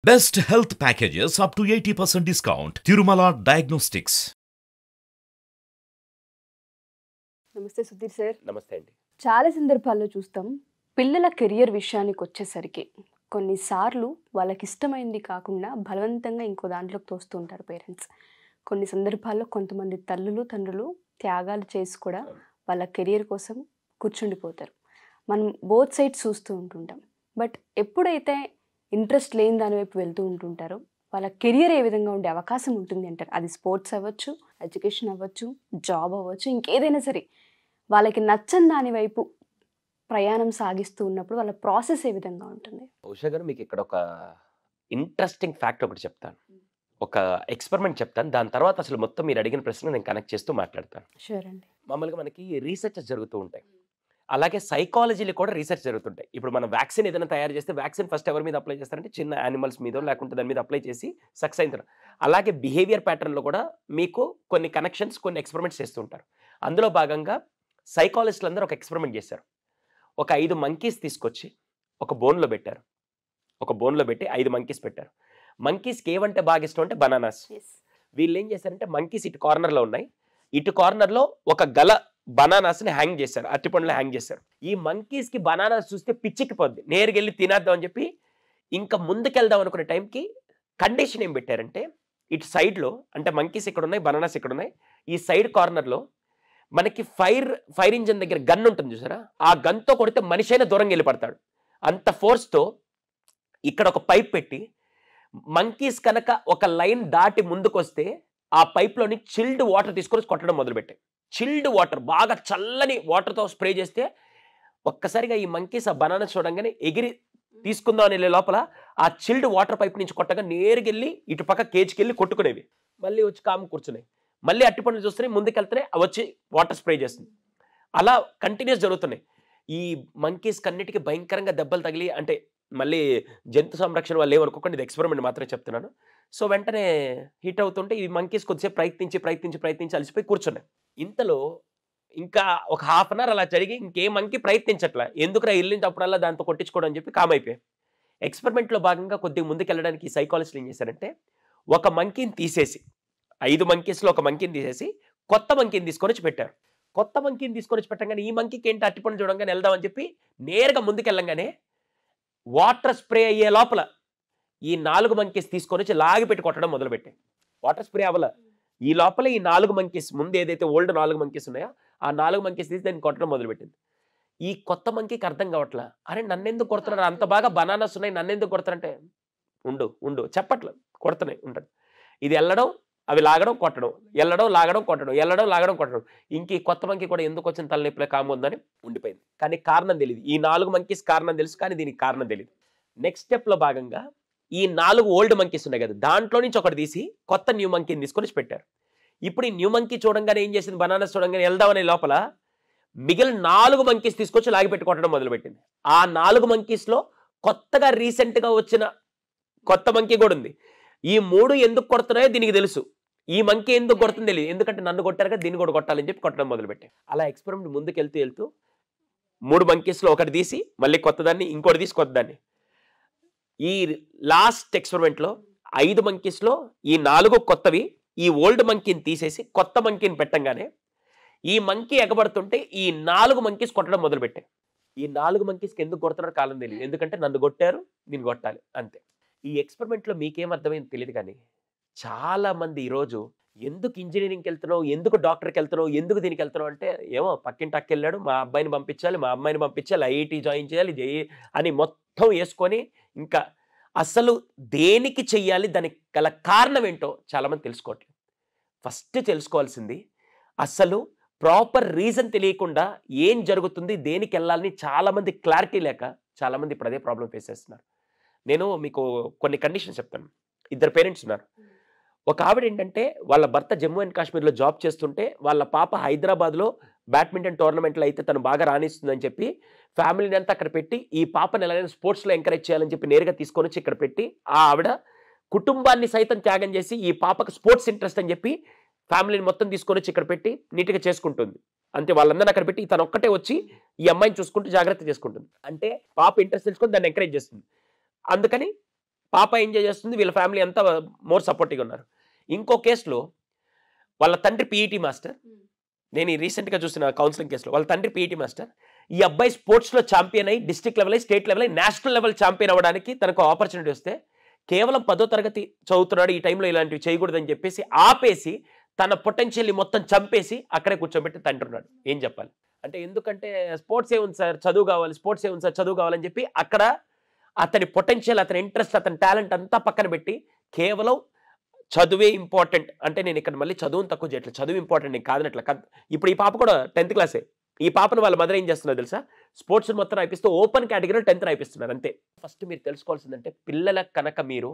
Best health packages up to 80% discount. Tirumala Diagnostics. నమస్తే Sudheer sir. నమస్తే అండి. చాలా సందర్భాల్లో చూస్తాం పిల్లల కెరియర్ విషయానికి వచ్చేసరికి కొన్నిసార్లు వాళ్ళకి ఇష్టమైంది కాకుండా బలవంతంగా ఇంకో దాంట్లోకి తోస్తూ ఉంటారు పేరెంట్స్. కొన్ని సందర్భాల్లో కొంతమంది తల్లులు తండ్రులు త్యాగాలు చేసి కూడా వాళ్ళ కెరియర్ కోసం కూర్చుండిపోతారు. మనం బోత్ సైడ్స్ చూస్తూ ఉంటుంటాం. బట్ ఎప్పుడైతే ఇంట్రెస్ట్ లేని దాని వైపు వెళ్తూ ఉంటుంటారో వాళ్ళ కెరియర్ ఏ విధంగా ఉండే అవకాశం ఉంటుంది అంటారు. అది స్పోర్ట్స్ అవ్వచ్చు, ఎడ్యుకేషన్ అవ్వచ్చు, జాబ్ అవ్వచ్చు, ఇంకేదైనా సరే వాళ్ళకి నచ్చని దాని వైపు ప్రయాణం సాగిస్తూ ఉన్నప్పుడు వాళ్ళ ప్రాసెస్ ఏ విధంగా ఉంటుంది? ఉషా గారు, మీకు ఇక్కడ ఒక ఇంట్రెస్టింగ్ ఫ్యాక్ట్ ఒకటి చెప్తాను. ఒక ఎక్స్పెరిమెంట్ చెప్తాను. దాని తర్వాత అసలు మొత్తం మీరు అడిగిన ప్రశ్న నేను కనెక్ట్ చేస్తూ మాట్లాడతాను. షూర్ అండి. మామూలుగా మనకి రీసెర్చ్ జరుగుతూ ఉంటాయి. అలాగే సైకాలజీలో కూడా రీసెర్చ్ జరుగుతుంటాయి. ఇప్పుడు మనం వ్యాక్సిన్ ఏదైనా తయారు చేస్తే వ్యాక్సిన్ ఫస్ట్ ఎవరి మీద అప్లై చేస్తారంటే చిన్న యానిమల్స్ మీద, లేకుంటే దాని మీద అప్లై చేసి సక్సెస్ అయిన తర్వాత అలాగే బిహేవియర్ ప్యాటర్న్లో కూడా మీకు కొన్ని కనెక్షన్స్, కొన్ని ఎక్స్పెరిమెంట్స్ చేస్తూ ఉంటారు. అందులో భాగంగా సైకాలజిస్టులు అందరూ ఒక ఎక్స్పెరిమెంట్ చేశారు. ఒక 5 మంకీస్ తీసుకొచ్చి ఒక బోన్లో పెట్టారు. ఒక బోన్లో పెట్టి 5 మంకీస్ పెట్టారు. మంకీస్కి ఏమంటే బాగా ఇష్టం అంటే బనానాస్. వీళ్ళు ఏం చేశారంటే మంకీస్ ఇటు కార్నర్లో ఉన్నాయి, ఇటు కార్నర్లో ఒక గల బనానాస్ని హ్యాంగ్ చేశారు, అరటిపండులో హ్యాంగ్ చేశారు. ఈ మంకీస్కి బనానాస్ చూస్తే పిచ్చికిపోద్ది, నేరుగా వెళ్ళి తినేద్దాం అని చెప్పి ఇంకా ముందుకెళ్దాం అనుకునే టైంకి కండిషన్ ఏం పెట్టారంటే ఇటు సైడ్లో, అంటే మంకీస్ ఇక్కడ ఉన్నాయి, బనానాస్ ఇక్కడ ఉన్నాయి, ఈ సైడ్ కార్నర్లో మనకి ఫైర్ ఇంజిన్ దగ్గర గన్ ఉంటుంది చూసారా, ఆ గన్తో కొడితే మనిషి అయినా దూరంగా వెళ్ళి పడతాడు. అంత ఫోర్స్తో ఇక్కడ ఒక పైప్ పెట్టి మంకీస్ కనుక ఒక లైన్ దాటి ముందుకు వస్తే ఆ పైప్లోని చిల్డ్ వాటర్ తీసుకొని కొట్టడం మొదలుపెట్టాయి. చిల్డ్ వాటర్, బాగా చల్లని వాటర్తో స్ప్రే చేస్తే ఒక్కసారిగా ఈ మంకీస్ ఆ బనానా చూడంగానే ఎగిరి తీసుకుందాం అని వెళ్ళే లోపల ఆ చిల్డ్ వాటర్ పైప్ నుంచి కొట్టగా నేరుగా వెళ్ళి ఇటు పక్క కేజ్కి వెళ్ళి కొట్టుకునేవి. మళ్ళీ వచ్చి కాము కూర్చున్నాయి. మళ్ళీ అట్టిపండ్లు చూస్తున్నాయి, ముందుకెళ్తున్నాయి, వచ్చి వాటర్ స్ప్రే చేస్తుంది. అలా కంటిన్యూస్ జరుగుతున్నాయి. ఈ మంకీస్ కన్నిటికీ భయంకరంగా దెబ్బలు తగిలి, అంటే మళ్ళీ జంతు సంరక్షణ వాళ్ళు ఏమనుకోకండి, ఇది ఎక్స్పెరిమెంట్ మాత్రమే చెప్తున్నాను. సో వెంటనే హీట్ అవుతుంటే ఈ మంకీస్ కొద్దిసేపు ప్రయత్నించి అలసిపోయి కూర్చున్నాయి. ఇంతలో ఇంకా ఒక హాఫ్ అన్ అవర్ అలా జరిగి ఇంకే మంకీ ప్రయత్నించట్లా, ఎందుకురా వెళ్ళినప్పుడల్లా దాంతో కొట్టించుకోవడం అని చెప్పి కామైపోయాయి. ఎక్స్పెరిమెంట్లో భాగంగా కొద్దిగా ముందుకెళ్ళడానికి ఈ సైకాలజిస్టులు ఏం చేశారంటే ఒక మంకీని తీసేసి, 5 మంకీస్లో ఒక మంకీని తీసేసి కొత్త మంకీని తీసుకొని వచ్చి పెట్టారు. కొత్త మంకీని తీసుకొని వచ్చి పెట్టంగానే ఈ మంకీకి ఏంటి అట్టిపండు చూడంగానే వెళ్దామని చెప్పి నేరుగా ముందుకెళ్ళంగానే వాటర్ స్ప్రే అయ్యే లోపల ఈ 4 మంకీస్ తీసుకొని వచ్చి లాగిపెట్టి కొట్టడం మొదలుపెట్టాయి. వాటర్ స్ప్రే అవ్వల, ఈ లోపల ఈ 4 మంకీస్, ముందు ఏదైతే ఓల్డ్ 4 మంకీస్ ఉన్నాయో ఆ 4 మంకీస్ తీసి దాన్ని కొట్టడం మొదలుపెట్టింది. ఈ కొత్త మంకీకి అర్థం కావట్లా, అరే నన్నెందుకు కొడుతున్నారు, అంత బాగా బనానాస్ ఉన్నాయి, నన్నెందుకు కొడతారంటే ఉండు చెప్పట్లేదు, కొడుతున్నాయి ఉంటాడు. ఇది వెళ్ళడం, అవి లాగడం, కొట్టడం, వెళ్ళడం, లాగడం, కొట్టడం, వెళ్ళడం, లాగడం, కొట్టడం. ఇంక ఈ కొత్త మంకీ కూడా ఎందుకు వచ్చిన తలనొప్పిలో కాము ఉందని ఉండిపోయింది. కానీ కారణం తెలియదు. ఈ 4 మంకీస్ కారణం తెలుసు, కానీ దీనికి కారణం తెలియదు. నెక్స్ట్ స్టెప్లో భాగంగా ఈ 4 ఓల్డ్ మంకీస్ ఉన్నాయి కదా, దాంట్లో నుంచి ఒకటి తీసి కొత్త న్యూ మంకీని తీసుకొని పెట్టారు. ఇప్పుడు ఈ న్యూ మంకీ చూడంగానే ఏం చేసింది, బనానాస్ చూడంగానే వెళ్దామనే లోపల మిగిలిన 4 మంకీస్ తీసుకొచ్చి లాగిపెట్టి కొట్టడం మొదలుపెట్టింది. ఆ 4 మంకీస్లో కొత్తగా రీసెంట్గా వచ్చిన కొత్త మంకీ కూడా ఉంది. ఈ 3 ఎందుకు కొడుతున్నాయో దీనికి తెలుసు, ఈ మంకీ ఎందుకు కొడుతుందో తెలియదు, ఎందుకంటే నన్ను కొట్టారుగా దీన్ని కూడా కొట్టాలని చెప్పి కొట్టడం మొదలుపెట్టాయి. అలా ఎక్స్పెరిమెంట్ ముందుకు వెళ్తూ 3 మంకీస్లో ఒకటి తీసి మళ్ళీ కొత్తదాన్ని, ఇంకోటి తీసి కొత్తదాన్ని. ఈ లాస్ట్ ఎక్స్పెరిమెంట్లో 5 మంకీస్లో ఈ 4 కొత్తవి, ఈ ఓల్డ్ మంకీని తీసేసి కొత్త మంకీని పెట్టంగానే ఈ మంకీ ఎగబడుతుంటే ఈ 4 మంకీస్ కొట్టడం మొదలుపెట్టాయి. ఈ 4 మంకీస్కి ఎందుకు కొడుతున్నారో కాలం తెలియదు, ఎందుకంటే నన్ను కొట్టారు, నేను కొట్టాలి అంతే. ఈ ఎక్స్పెరిమెంట్లో మీకేం అర్థమైంది తెలియదు, కానీ చాలా మంది ఈరోజు ఎందుకు ఇంజనీరింగ్కి వెళ్తున్నావు, ఎందుకు డాక్టర్కి వెళ్తున్నావు, ఎందుకు దీనికి వెళ్తున్నావు అంటే ఏమో పక్కింటి అక్క వెళ్ళాడు, మా అబ్బాయిని పంపించాలి, మా అమ్మాయిని పంపించాలి, ఐఐటి జాయిన్ చేయాలి, అని మొత్తం వేసుకొని ఇంకా అసలు దేనికి చెయ్యాలి, దానికి గల కారణం ఏంటో చాలామంది తెలుసుకోవట్లేదు. ఫస్ట్ తెలుసుకోవాల్సింది అసలు ప్రాపర్ రీజన్ తెలియకుండా ఏం జరుగుతుంది, దేనికి వెళ్ళాలని చాలామంది క్లారిటీ లేక చాలామంది ఇప్పుడు అదే ప్రాబ్లం ఫేస్ చేస్తున్నారు. నేను మీకు కొన్ని కండిషన్స్ చెప్తాను. 2 పేరెంట్స్ ఉన్నారు. ఒక ఆవిడ ఏంటంటే వాళ్ళ భర్త జమ్మూ అండ్ కాశ్మీర్లో జాబ్ చేస్తుంటే వాళ్ళ పాప హైదరాబాద్లో బ్యాడ్మింటన్ టోర్నమెంట్లో అయితే తను బాగా రాణిస్తుందని చెప్పి ఫ్యామిలీని అంతా అక్కడ పెట్టి ఈ పాపను ఎలాగైనా స్పోర్ట్స్లో ఎంకరేజ్ చేయాలని చెప్పి నేరుగా తీసుకొని వచ్చి ఇక్కడ పెట్టి ఆ ఆవిడ కుటుంబాన్ని సైతం త్యాగం చేసి ఈ పాపకు స్పోర్ట్స్ ఇంట్రెస్ట్ అని చెప్పి ఫ్యామిలీని మొత్తం తీసుకొని వచ్చి ఇక్కడ పెట్టి నీట్గా చేసుకుంటుంది. అంతే, వాళ్ళందరినీ అక్కడ పెట్టి తను ఒక్కటే వచ్చి ఈ అమ్మాయిని చూసుకుంటూ జాగ్రత్త చేసుకుంటుంది. అంటే పాప ఇంట్రెస్ట్ తెలుసుకొని దాన్ని ఎంకరేజ్ చేస్తుంది. అందుకని పాప ఎంజాయ్ చేస్తుంది, వీళ్ళ ఫ్యామిలీ అంతా మోర్ సపోర్టివ్గా ఉన్నారు. ఇంకో కేసులో వాళ్ళ తండ్రి పీఈటీ మాస్టర్, నేను ఈ రీసెంట్గా చూసిన కౌన్సిలింగ్ కేసులో వాళ్ళ తండ్రి పీఈటీ మాస్టర్, ఈ అబ్బాయి స్పోర్ట్స్లో ఛాంపియన్ అయ్యి డిస్ట్రిక్ట్ లెవెల్ అయ్యి స్టేట్ లెవెల్ అయ్యి నేషనల్ లెవెల్ ఛాంపియన్ అవ్వడానికి తనకు ఆపర్చునిటీ వస్తే కేవలం 10వ తరగతి చదువుతున్నాడు, ఈ టైంలో ఇలాంటివి చేయకూడదని చెప్పేసి ఆపేసి తన పొటెన్షియల్ని మొత్తం చంపేసి అక్కడే కూర్చోబెట్టి తంటున్నాడు. ఏం చెప్పాలి అంటే, ఎందుకంటే స్పోర్ట్స్ ఏముంది సార్, చదువు కావాలి, స్పోర్ట్స్ ఏముంది సార్, చదువు కావాలని చెప్పి అక్కడ అతని పొటెన్షియల్, అతని ఇంట్రెస్ట్, అతని టాలెంట్ అంతా పక్కన పెట్టి కేవలం చదువే ఇంపార్టెంట్ అంటే, నేను ఇక్కడ మళ్ళీ చదువును తక్కువ చేయట్లేదు, చదువు ఇంపార్టెంట్ నేను కాదనట్ల. ఇప్పుడు ఈ పాప కూడా 10th క్లాసే. ఈ పాపను వాళ్ళ మదర్ ఏం చేస్తున్నారు తెలుసా, స్పోర్ట్స్ మొత్తం రాయిపిస్తూ ఓపెన్ కేటగిరీలో 10th రాయిపిస్తున్నారు అంతే. ఫస్ట్ మీరు తెలుసుకోవాల్సిందంటే, పిల్లలకు కనుక మీరు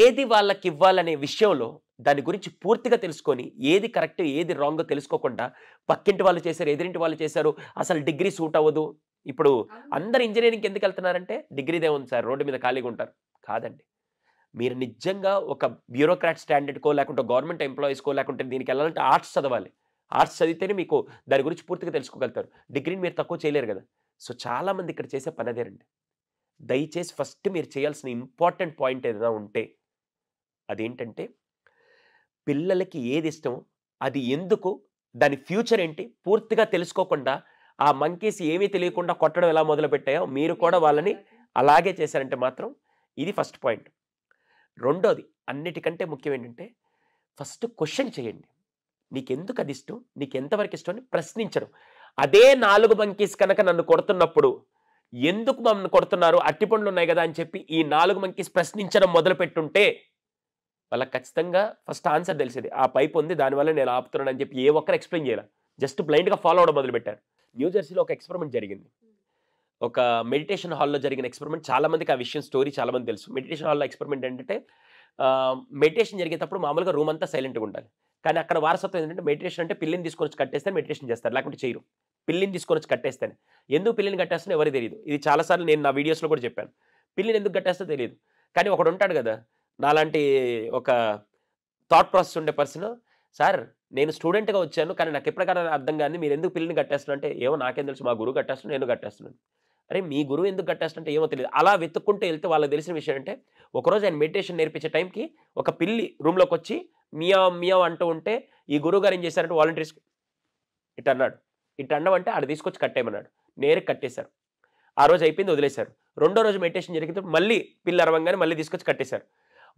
ఏది వాళ్ళకి ఇవ్వాలనే విషయంలో దాని గురించి పూర్తిగా తెలుసుకొని, ఏది కరెక్ట్ ఏది రాంగ్ తెలుసుకోకుండా పక్కింటి వాళ్ళు చేశారు, ఎదురింటి వాళ్ళు చేశారు, అసలు డిగ్రీ సూట్ అవ్వదు. ఇప్పుడు అందరు ఇంజనీరింగ్కి ఎందుకు వెళ్తున్నారంటే, డిగ్రీదే ఉంది సార్, రోడ్డు మీద ఖాళీగా ఉంటారు. కాదండి, మీరు నిజంగా ఒక బ్యూరోక్రాట్ స్టాండర్డ్కో లేకుంటే గవర్నమెంట్ ఎంప్లాయీస్కో లేకుంటే దీనికి వెళ్ళాలంటే ఆర్ట్స్ చదవాలి. ఆర్ట్స్ చదివితేనే మీకు దాని గురించి పూర్తిగా తెలుసుకోగలుగుతారు. డిగ్రీని మీరు తక్కువ చేయలేరు కదా. సో చాలామంది ఇక్కడ చేసే పని అదేనండి. దయచేసి ఫస్ట్ మీరు చేయాల్సిన ఇంపార్టెంట్ పాయింట్ ఏదైనా ఉంటే అదేంటంటే, పిల్లలకి ఏది ఇష్టమో అది ఎందుకు, దాని ఫ్యూచర్ ఏంటి పూర్తిగా తెలుసుకోకుండా ఆ మంకీస్ ఏమీ తెలియకుండా కొట్టడం ఎలా మొదలుపెట్టాయో మీరు కూడా వాళ్ళని అలాగే చేశారంటే మాత్రం ఇది ఫస్ట్ పాయింట్. రెండోది అన్నిటికంటే ముఖ్యం ఏంటంటే, ఫస్ట్ క్వశ్చన్ చేయండి. నీకెందుకు అది ఇష్టం, నీకు ఎంతవరకు ఇష్టం అని ప్రశ్నించడం. అదే 4 మంకీస్ కనుక నన్ను కొడుతున్నప్పుడు ఎందుకు మమ్మల్ని కొడుతున్నారు, అట్టిపండ్లు ఉన్నాయి కదా అని చెప్పి ఈ 4 మంకీస్ ప్రశ్నించడం మొదలు పెట్టుంటే వాళ్ళకి ఖచ్చితంగా ఫస్ట్ ఆన్సర్ తెలిసేది. ఆ పైప్ ఉంది, దానివల్ల నేను ఆపుతున్నాను అని చెప్పి ఏ ఒక్కరు ఎక్స్ప్లెయిన్ చేయాలి. జస్ట్ బ్లైండ్గా ఫాలో అవడం మొదలుపెట్టారు. న్యూజెర్సీలో ఒక ఎక్స్పెరిమెంట్ జరిగింది. ఒక మెడిటేషన్ హాల్లో జరిగిన ఎక్స్పెరిమెంట్. చాలామందికి ఆ విషయం స్టోరీ చాలామంది తెలుసు. మెడిటేషన్ హాల్లో ఎక్స్పెరిమెంట్ ఏంటంటే, మెడిటేషన్ జరిగేటప్పుడు మామూలుగా రూమ్ అంతా సైలెంట్గా ఉండాలి. కానీ అక్కడ వారసత్వం ఏంటంటే, మెడిటేషన్ అంటే పిల్లిని తీసుకొని వచ్చి కట్టేస్తే మెడిటేషన్ చేస్తారు, లేకుంటే చేయరు. పిల్లిని తీసుకొని వచ్చి కట్టేస్తాను. ఎందుకు పిల్లిని కట్టేస్తానో ఎవరికి తెలియదు. ఇది చాలాసార్లు నేను నా వీడియోస్లో కూడా చెప్పాను. పిల్లిని ఎందుకు కట్టేస్తో తెలియదు. కానీ ఒకడు ఉంటాడు కదా, నాలాంటి ఒక థాట్ ప్రాసెస్ ఉండే పర్సన్, సార్ నేను స్టూడెంట్గా వచ్చాను కానీ నాకు ఎప్పటికైనా అర్థం కానీ మీరు ఎందుకు పిల్లిని కట్టేస్తున్నా అంటే, ఏమో నాకేం తెలుసు, మా గురువు కట్టేస్తున్నాను, నేను కట్టేస్తున్నాను. అరే మీ గురువు ఎందుకు కట్టేస్తుంటే ఏమో తెలియదు. అలా వెతుక్కుంటూ వెళ్తే వాళ్ళకి తెలిసిన విషయం అంటే, ఒకరోజు ఆయన మెడిటేషన్ నేర్పించే టైంకి ఒక పిల్లి రూమ్లోకి వచ్చి మియావ్ మియావ్ అంటూ ఉంటే, ఈ గురువు గారు ఏం చేశారంటే వాలంటీర్స్ ఇట్ అన్నాడు. ఇట్ అన్నమంటే ఆడ తీసుకొచ్చి కట్టేయమన్నాడు. నేరుగా కట్టేశారు. ఆ రోజు అయిపోయింది, వదిలేశారు. రెండో రోజు మెడిటేషన్ జరిగితే మళ్ళీ పిల్లి అరవంగానే మళ్ళీ తీసుకొచ్చి కట్టేశారు.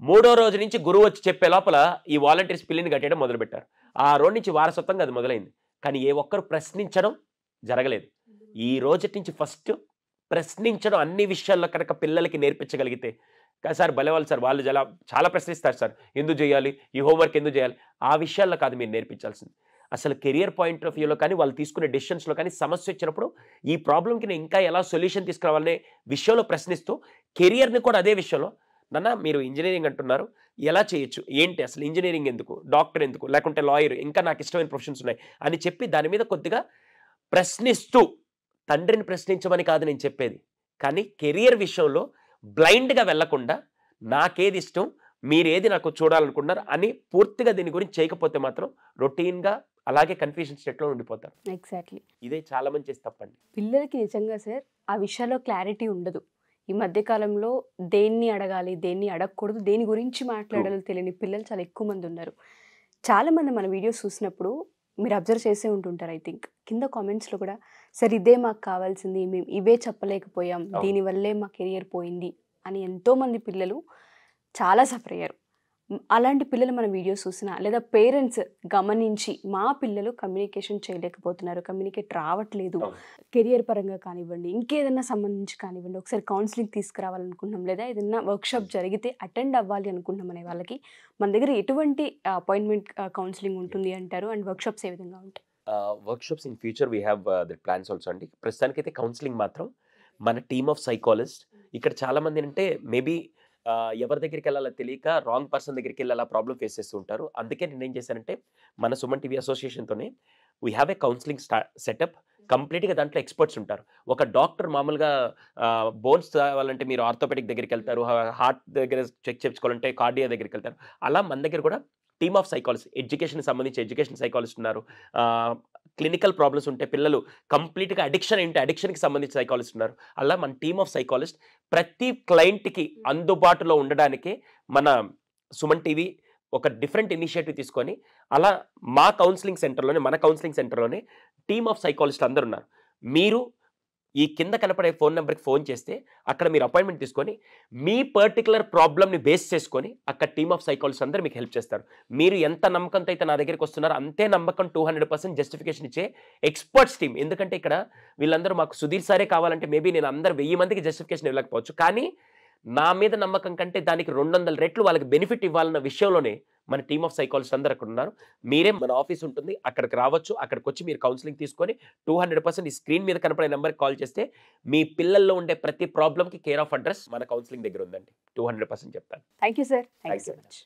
మూడో రోజు నుంచి గురువు వచ్చి చెప్పే లోపల ఈ వాలంటీర్స్ పిల్లిని కట్టేయడం మొదలుపెట్టారు. ఆ రోజు నుంచి వారసత్వంగా అది మొదలైంది. కానీ ఏ ఒక్కరు ప్రశ్నించడం జరగలేదు. ఈ రోజు నుంచి ఫస్ట్ ప్రశ్నించడం అన్ని విషయాల్లో కనుక పిల్లలకి నేర్పించగలిగితే, సార్ భలేవాళ్ళు సార్, వాళ్ళు చాలా ప్రశ్నిస్తారు సార్, ఎందుకు చేయాలి, ఈ హోంవర్క్ ఎందుకు చేయాలి, ఆ విషయాల్లో కాదు మీరు నేర్పించాల్సింది. అసలు కెరియర్ పాయింట్ ఆఫ్ వ్యూలో కానీ వాళ్ళు తీసుకునే డెసిషన్స్లో కానీ సమస్య వచ్చినప్పుడు ఈ ప్రాబ్లంకి నేను ఇంకా ఎలా సొల్యూషన్ తీసుకురావాలనే విషయంలో ప్రశ్నిస్తూ, కెరియర్ని కూడా అదే విషయంలో, నాన్న మీరు ఇంజనీరింగ్ అంటున్నారు, ఎలా చేయొచ్చు, ఏంటి అసలు ఇంజనీరింగ్ ఎందుకు, డాక్టర్ ఎందుకు, లేకుంటే లాయర్, ఇంకా నాకు ఇష్టమైన ప్రొఫెషన్స్ ఉన్నాయి అని చెప్పి దాని మీద కొద్దిగా ప్రశ్నిస్తూ, తండ్రిని ప్రశ్నించమని కాదు నేను చెప్పేది, కానీ కెరియర్ విషయంలో బ్లైండ్గా వెళ్లకుండా నాకేది ఇష్టం, మీరేది నాకు చూడాలనుకున్నారు అని పూర్తిగా దీని గురించి చేయకపోతే మాత్రం రొటీన్గా అలాగే కన్ఫ్యూజన్ స్టేట్లో ఉండిపోతారు. ఎగ్జాక్ట్లీ, ఇదే చాలా మంది చేసి తప్పండి. పిల్లలకి నిజంగా సార్ ఆ విషయాల్లో క్లారిటీ ఉండదు. ఈ మధ్యకాలంలో దేన్ని అడగాలి, దేన్ని అడగకూడదు, దేని గురించి మాట్లాడాలో తెలియని పిల్లలు చాలా ఎక్కువ మంది ఉన్నారు. చాలామంది మన వీడియోస్ చూసినప్పుడు మీరు అబ్జర్వ్ చేసే ఉంటుంటారు. ఐ థింక్ కింద కామెంట్స్లో కూడా, సార్ ఇదే మాకు కావాల్సింది, మేము ఇవే చెప్పలేకపోయాం, దీనివల్లే మా కెరియర్ పోయింది అని ఎంతోమంది పిల్లలు చాలా సఫర్ అయ్యారు. అలాంటి పిల్లలు మన వీడియోస్ చూసినా లేదా పేరెంట్స్ గమనించి మా పిల్లలు కమ్యూనికేషన్ చేయలేకపోతున్నారు, కమ్యూనికేట్ రావట్లేదు, కెరియర్ పరంగా కానివ్వండి, ఇంకేదన్నా సంబంధించి కానివ్వండి, ఒకసారి కౌన్సిలింగ్ తీసుకురావాలనుకుంటున్నాం, లేదా ఏదన్నా వర్క్షాప్ జరిగితే అటెండ్ అవ్వాలి అనుకుంటున్నాం అనే వాళ్ళకి మన దగ్గర ఎటువంటి అపాయింట్మెంట్ కౌన్సిలింగ్ ఉంటుంది అంటారు, అండ్ వర్క్షాప్స్ ఏ విధంగా ఉంటాయి? Workshops in future we have that plans also అండి. ప్రస్తుతానికైతే కౌన్సిలింగ్ మాత్రం మన టీమ్ ఆఫ్ సైకాలజిస్ట్. ఇక్కడ చాలామంది అంటే మేబీ ఎవరి దగ్గరికి వెళ్ళాలో తెలియక రాంగ్ పర్సన్ దగ్గరికి వెళ్ళి అలా ప్రాబ్లం ఫేస్ చేస్తూ ఉంటారు. అందుకే నేను ఏం చేశానంటే, మన సుమన్ టీవీ అసోసియేషన్తోనే we have a counselling setup. కంప్లీట్గా దాంట్లో ఎక్స్పర్ట్స్ ఉంటారు. ఒక డాక్టర్ మామూలుగా బోన్స్ కావాలంటే మీరు ఆర్థోపెడిక్ దగ్గరికి వెళ్తారు, హార్ట్ దగ్గర చెక్ చేసుకోవాలంటే కార్డియా దగ్గరికి వెళ్తారు. అలా మన దగ్గర కూడా టీమ్ ఆఫ్ సైకాలజిస్ట్, ఎడ్యుకేషన్కి సంబంధించి ఎడ్యుకేషన్ సైకాలజిస్ట్ ఉన్నారు, క్లినికల్ ప్రాబ్లమ్స్ ఉంటే పిల్లలు కంప్లీట్గా అడిక్షన్ ఏంటి అడిక్షన్కి సంబంధించి సైకాలజిస్ట్ ఉన్నారు. అలా మన టీమ్ ఆఫ్ సైకాలజిస్ట్ ప్రతి క్లయింట్కి అందుబాటులో ఉండడానికి మన సుమన్ టీవీ ఒక డిఫరెంట్ ఇనిషియేటివ్ తీసుకొని అలా మా కౌన్సిలింగ్ సెంటర్లోనే మన కౌన్సిలింగ్ సెంటర్లోనే టీమ్ ఆఫ్ సైకాలజిస్ట్ అందరు ఉన్నారు. మీరు ఈ కింద కనపడే ఫోన్ నెంబర్కి ఫోన్ చేస్తే అక్కడ మీరు అపాయింట్మెంట్ తీసుకొని మీ పర్టికులర్ ప్రాబ్లమ్ని బేస్ చేసుకొని అక్కడ టీమ్ ఆఫ్ సైకాలజిస్ట్ అందరూ మీకు హెల్ప్ చేస్తారు. మీరు ఎంత నమ్మకంతో అయితే నా దగ్గరికి వస్తున్నారో అంతే నమ్మకం 200% జస్టిఫికేషన్ ఇచ్చే ఎక్స్పర్ట్స్ టీమ్. ఎందుకంటే ఇక్కడ వీళ్ళందరూ మాకు సుధీర్ సారే కావాలంటే మేబీ నేను అందరు 1000 మందికి జస్టిఫికేషన్ ఇవ్వలేకపోవచ్చు, కానీ నా మీద నమ్మకం కంటే దానికి 200 రెట్లు వాళ్ళకి బెనిఫిట్ ఇవ్వాలన్న విషయంలోనే మన టీమ్ ఆఫ్ సైకాలజిస్ట్ అందరూ అక్కడ ఉన్నారు. మీరే మన ఆఫీస్ ఉంటుంది, అక్కడికి రావచ్చు. అక్కడికి వచ్చి మీరు కౌన్సిలింగ్ తీసుకొని 200% ఈ స్క్రీన్ మీద కనపడే నెంబర్కి కాల్ చేస్తే మీ పిల్లల్లో ఉండే ప్రతి ప్రాబ్లమ్కి కేర్ ఆఫ్ అడ్రస్ మన కౌన్సిలింగ్ దగ్గర ఉందండి. 200% చెప్తాను. Thank you sir. Thank you so much.